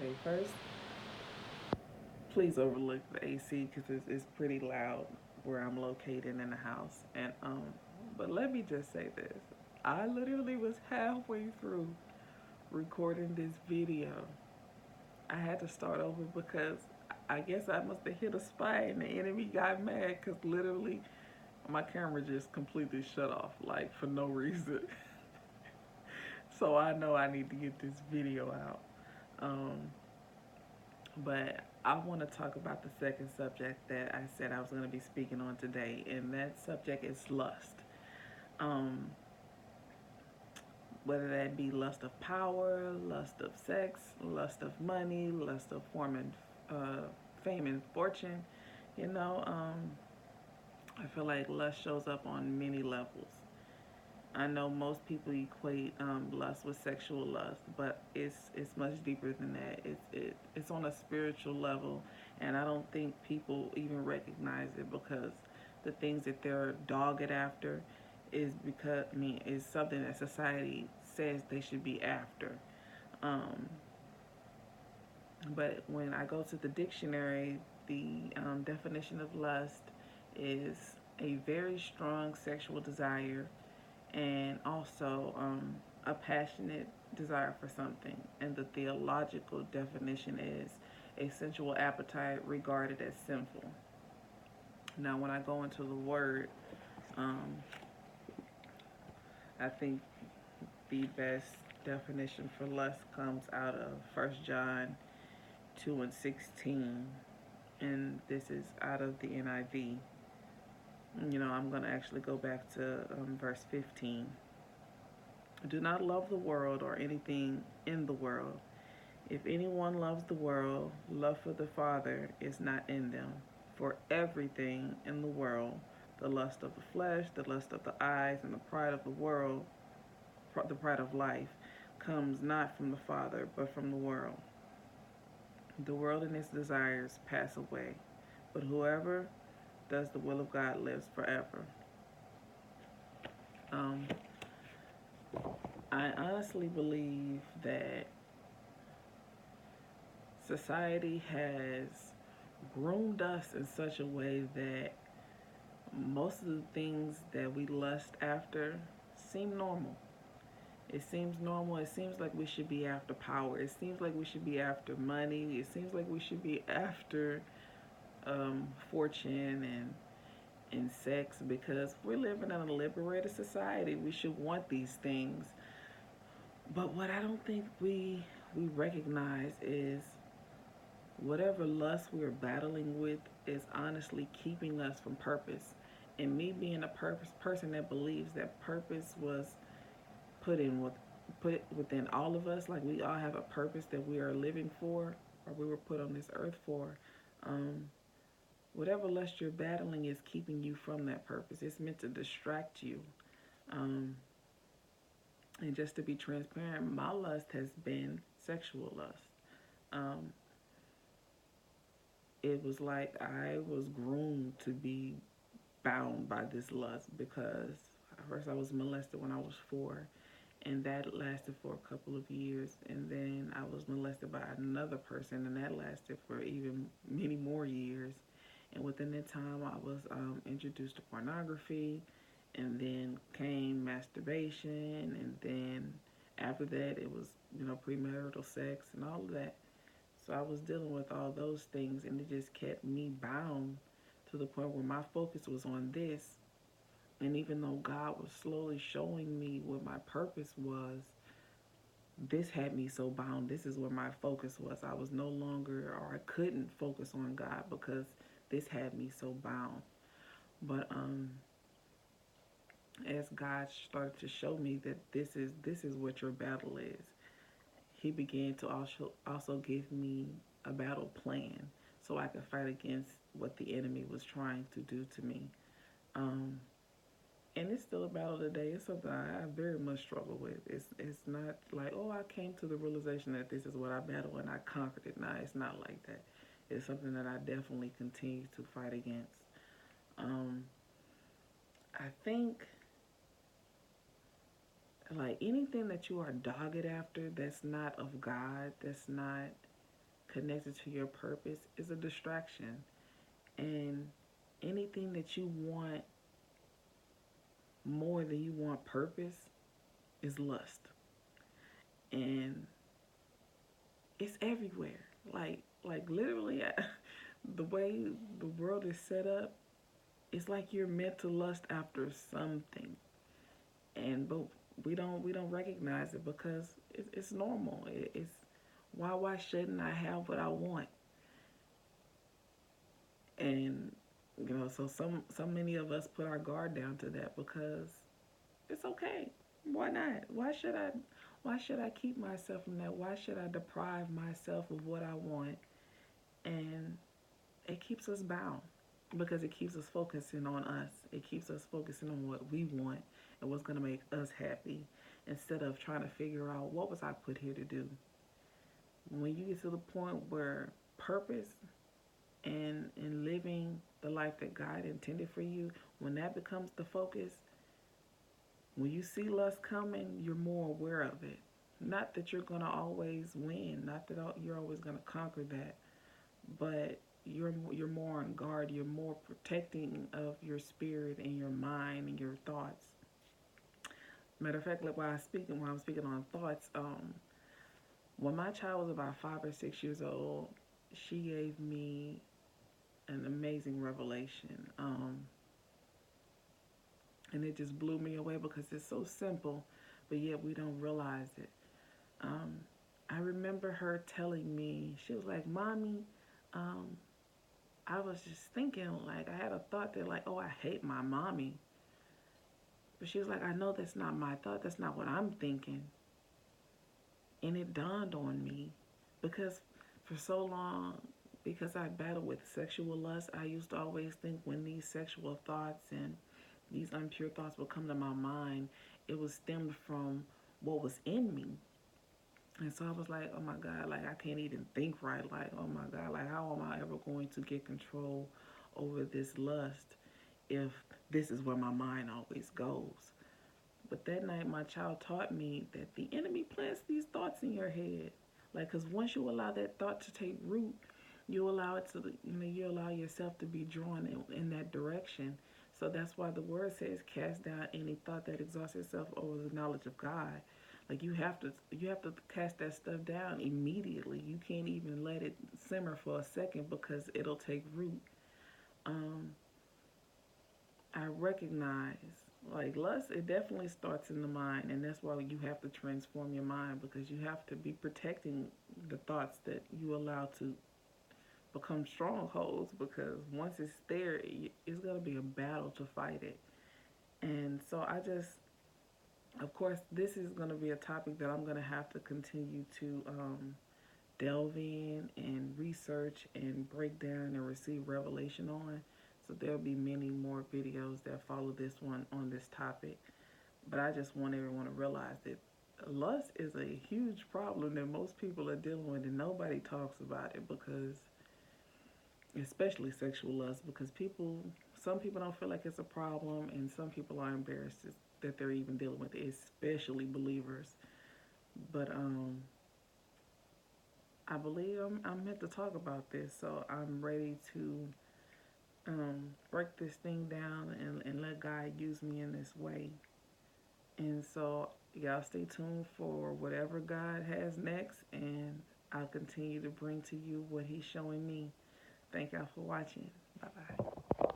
Okay, first, please overlook the AC because it's pretty loud where I'm located in the house. But let me just say this: I literally was halfway through recording this video. I had to start over because I guess I must have hit a spot and the enemy got mad because literally my camera just completely shut off, like for no reason. So I know I need to get this video out. Um, but I want to talk about the second subject that I said I was going to be speaking on today, and that subject is lust. Um, whether that be lust of power, lust of sex, lust of money, lust of fame and fortune, you know, I feel like lust shows up on many levels. I know most people equate lust with sexual lust, but it's much deeper than that. It's on a spiritual level, and I don't think people even recognize it because the things that they're dogged after is something that society says they should be after. Um, but when I go to the dictionary, the definition of lust is a very strong sexual desire and also a passionate desire for something. And the theological definition is a sensual appetite regarded as sinful. Now, when I go into the word, um, I think the best definition for lust comes out of 1 John 2 and 16. And this is out of the NIV. I'm going to actually go back to verse 15. Do not love the world or anything in the world. If anyone loves the world, love for the Father is not in them. For everything in the world, the lust of the flesh, the lust of the eyes, and the pride of the world, the pride of life, comes not from the Father, but from the world. The world and its desires pass away, but whoever does the will of God lives forever. Um, I honestly believe that society has groomed us in such a way that most of the things that we lust after seem normal. It seems normal. It seems like we should be after power. It seems like we should be after money. It seems like we should be after fortune and sex because we're living in a liberated society. We should want these things. But what I don't think we recognize is whatever lust we're battling with is honestly keeping us from purpose. And me being a person that believes that purpose was put in with put within all of us, like we all have a purpose that we are living for or we were put on this earth for. Um, whatever lust you're battling is keeping you from that purpose. It's meant to distract you. Um, and just to be transparent, my lust has been sexual lust. Um, it was like I was groomed to be bound by this lust because first I was molested when I was 4, and that lasted for a couple of years, and then I was molested by another person, and that lasted for even many more years. And within that time, I was introduced to pornography, and then came masturbation, and then after that, it was premarital sex and all of that. So I was dealing with all those things, and it just kept me bound to the point where my focus was on this. And even though God was slowly showing me what my purpose was, this had me so bound. This is where my focus was. I was no longer, or I couldn't focus on God because this had me so bound. But as God started to show me that this is what your battle is, He began to also give me a battle plan so I could fight against what the enemy was trying to do to me. Um, and it's still a battle today. It's something I very much struggle with. It's not like, oh, I came to the realization that this is what I battle and I conquered it. Nah, it's not like that. It's something that I definitely continue to fight against. Um, I think like anything that you are dogged after that's not of God, that's not connected to your purpose is a distraction. And anything that you want more than you want purpose is lust. And it's everywhere. Like literally the way the world is set up, it's like you're meant to lust after something. And but we don't recognize it because it's normal. It's why shouldn't I have what I want? And so so many of us put our guard down to that because it's okay. Why not? Why should I keep myself from that? Why should I deprive myself of what I want? And it keeps us bound because it keeps us focusing on us. It keeps us focusing on what we want and what's going to make us happy instead of trying to figure out what was I put here to do. When you get to the point where purpose and living the life that God intended for you, when that becomes the focus, when you see lust coming, you're more aware of it. Not that you're going to always win, not that you're always going to conquer that, but you're more on guard. You're more protecting of your spirit and your mind and your thoughts. Matter of fact, like when I'm speaking on thoughts, when my child was about 5 or 6 years old, she gave me an amazing revelation, and it just blew me away because it's so simple, but yet we don't realize it. Um, I remember her telling me, she was like, "Mommy, um, I was just thinking, like, I had a thought that, like, oh, I hate my mommy." But she was like, "I know that's not my thought. That's not what I'm thinking." And it dawned on me because for so long, because I battled with sexual lust, I used to always think when these sexual thoughts and these impure thoughts would come to my mind, it was stemmed from what was in me. And so I was like, oh my God, like I can't even think right. Like, oh my God, like how am I ever going to get control over this lust if this is where my mind always goes? But that night, my child taught me that the enemy plants these thoughts in your head. Like, because once you allow that thought to take root, you allow it to, you allow yourself to be drawn in that direction. So that's why the word says, cast down any thought that exalts itself over the knowledge of God. Like you have to cast that stuff down immediately. You can't even let it simmer for a second because it'll take root. Um, I recognize like lust, it definitely starts in the mind, and that's why you have to transform your mind because you have to be protecting the thoughts that you allow to become strongholds because once it's there, it's going to be a battle to fight it. And so of course, this is going to be a topic that I'm going to have to continue to delve in and research and break down and receive revelation on. So there'll be many more videos that follow this one on this topic. But I just want everyone to realize that lust is a huge problem that most people are dealing with and nobody talks about it because, especially sexual lust, because some people don't feel like it's a problem and some people are embarrassed that they're even dealing with it, especially believers. But I believe I'm meant to talk about this, so I'm ready to break this thing down and let God use me in this way. And so, y'all stay tuned for whatever God has next, and I'll continue to bring to you what He's showing me. Thank y'all for watching. Bye bye.